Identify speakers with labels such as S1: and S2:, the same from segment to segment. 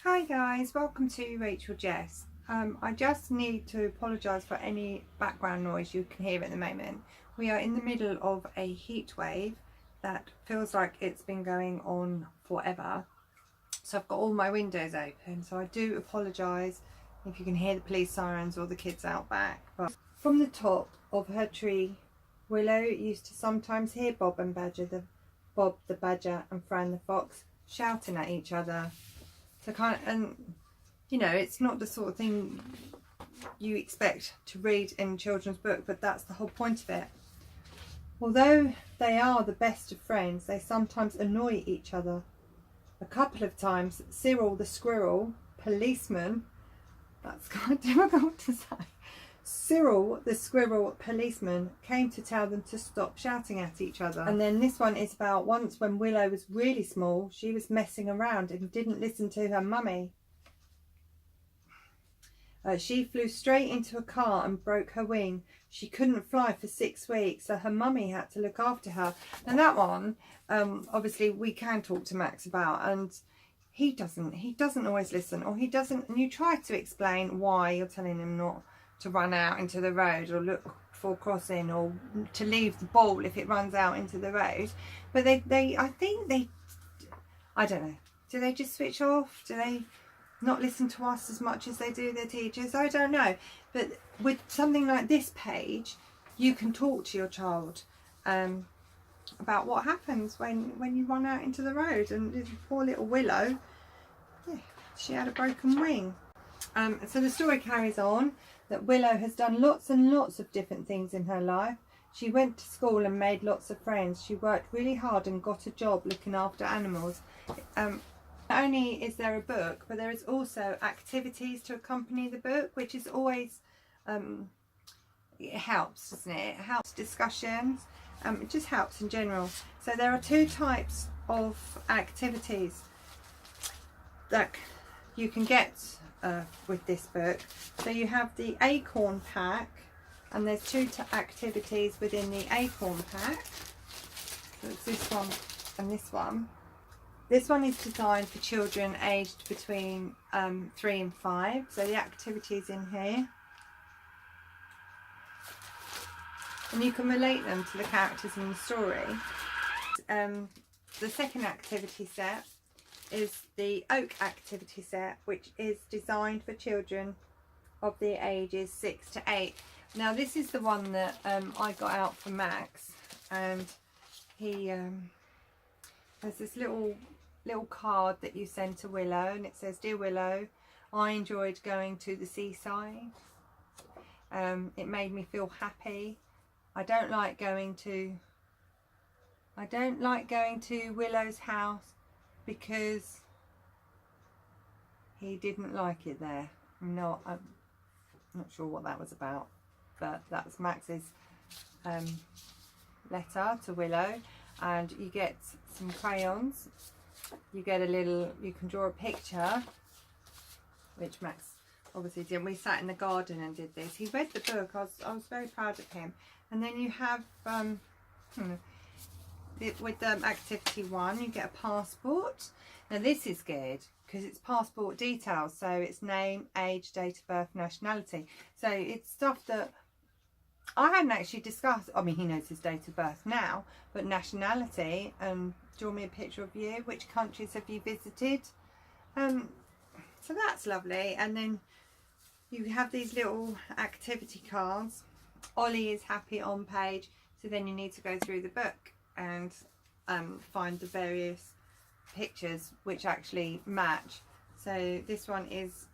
S1: Hi guys, welcome to Rachel Jess. I just need to apologise for any background noise you can hear at the moment. We are in the middle of a heat wave that feels like it's been going on forever. So I've got all my windows open, so I do apologise if you can hear the police sirens or the kids out back. But from the top of her tree, Willow used to sometimes hear Bob the Badger and Fran the Fox shouting at each other. So and you know, it's not the sort of thing you expect to read in a children's book, but that's the whole point of it. Although they are the best of friends, they sometimes annoy each other. A couple of times, Cyril the squirrel policeman, that's kind of difficult to say, Cyril the squirrel policeman came to tell them to stop shouting at each other. And then this one is about once when Willow was really small, she was messing around and didn't listen to her mummy. She flew straight into a car and broke her wing. She couldn't fly for 6 weeks, so her mummy had to look after her. And that one, obviously we can talk to Max about, and he doesn't always listen, or he doesn't, and you try to explain why you're telling him not to run out into the road or look for crossing, or to leave the ball if it runs out into the road. But I don't know, do they just switch off? Do they not listen to us as much as they do their teachers? I don't know. But with something like this page, you can talk to your child about what happens when you run out into the road. And this poor little Willow, yeah, she had a broken wing. So the story carries on that Willow has done lots and lots of different things in her life. She went to school and made lots of friends. She worked really hard and got a job looking after animals. Not only is there a book, but there is also activities to accompany the book, which is always, it helps, doesn't it? It helps discussions. It just helps in general. So there are two types of activities that you can get with this book. So you have the Acorn pack, and there's two activities within the Acorn pack. So it's this one and this one. This one is designed for children aged between 3 and 5. So the activities in here, and you can relate them to the characters in the story. The second activity set is the Oak activity set, which is designed for children of the ages 6 to 8. Now this is the one that I got out for Max, and he there's this little card that you send to Willow, and it says, "Dear Willow, I enjoyed going to the seaside. It made me feel happy. I don't like going to Willow's house because he didn't like it there." I'm not sure what that was about, but that's Max's letter to Willow. And you get some crayons. You get you can draw a picture, which Max obviously did. We sat in the garden and did this. He read the book. I was very proud of him. And then you have with activity 1, you get a passport. Now this is good because it's passport details, so it's name, age, date of birth, nationality. So it's stuff that I hadn't actually discussed. I mean, he knows his date of birth now, but nationality, and draw me a picture of you. Which countries have you visited? So that's lovely. And then you have these little activity cards. Ollie is happy on page. So then you need to go through the book and find the various pictures which actually match. So this one is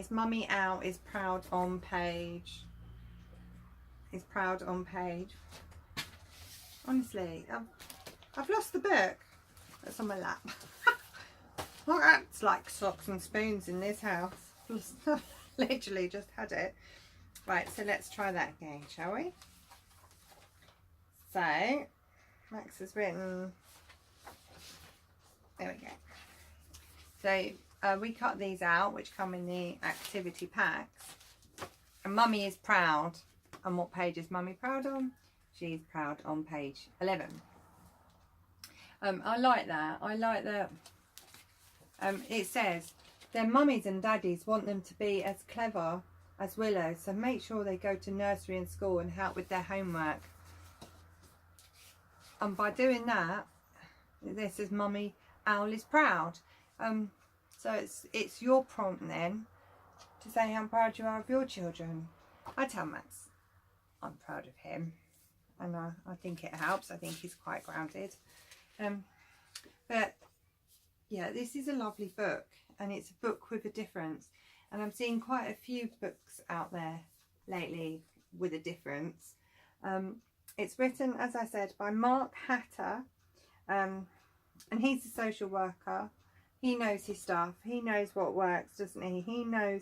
S1: Mummy Owl is proud on page. Honestly, I've lost the book that's on my lap. Well, that's like socks and spoons in this house. Literally just had it. Right, so let's try that again, shall we? So Max has written, there we go. So we cut these out, which come in the activity packs. And Mummy is proud. And what page is Mummy proud on? She's proud on page 11. I like that. I like that It says their mummies and daddies want them to be as clever as Willow, so make sure they go to nursery and school and help with their homework. And by doing that, this is Mummy Owl is proud. So it's your prompt then to say how proud you are of your children. I tell Max I'm proud of him, and I think it helps. I think he's quite grounded. But yeah, this is a lovely book, and it's a book with a difference. And I'm seeing quite a few books out there lately with a difference. It's written, as I said, by Mark Hatter, and he's a social worker. He knows his stuff. He knows what works, doesn't he? He knows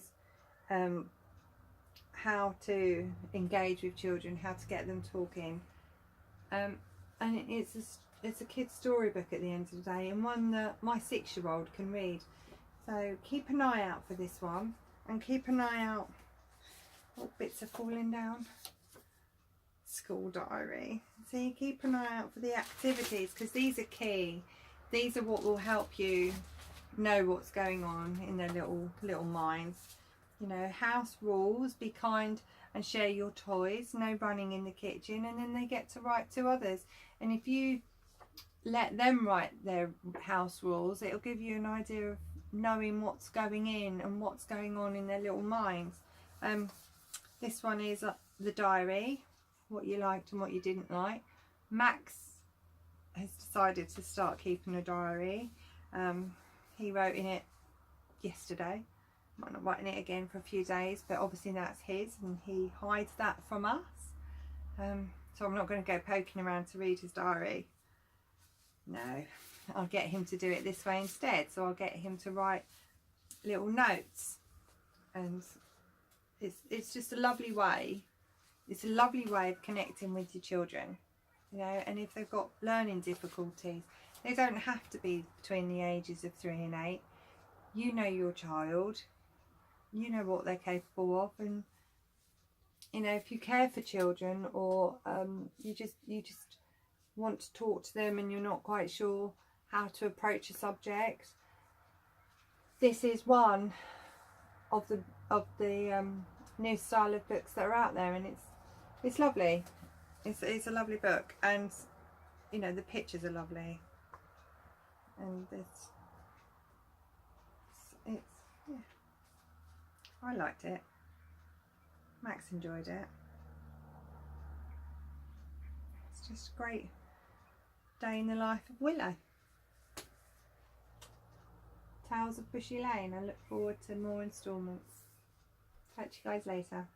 S1: how to engage with children, how to get them talking. And it's a kid's storybook at the end of the day, and one that my 6-year-old can read. So keep an eye out for this one, and keep an eye out. What bits are falling down? School diary. So you keep an eye out for the activities, because these are key. These are what will help you know what's going on in their little minds. You know, house rules: be kind and share your toys, no running in the kitchen, and then they get to write to others. And if you let them write their house rules, it'll give you an idea of knowing what's going in and what's going on in their little minds. This one is the diary, what you liked and what you didn't like. Max has decided to start keeping a diary. He wrote in it yesterday. Might not write in it again for a few days, but obviously that's his, and he hides that from us. So I'm not going to go poking around to read his diary. No, I'll get him to do it this way instead. So I'll get him to write little notes, and it's just a lovely way. It's a lovely way of connecting with your children, you know. And if they've got learning difficulties, they don't have to be between the ages of 3 and 8. You know your child, you know what they're capable of, and you know, if you care for children, or you just want to talk to them and you're not quite sure how to approach a subject, this is one of the new style of books that are out there, and it's lovely. It's a lovely book, and you know, the pictures are lovely, and it's yeah, I liked it. Max enjoyed it. It's just a great day in the life of Willow. Tales of Bushey Lane. I look forward to more instalments. Catch you guys later.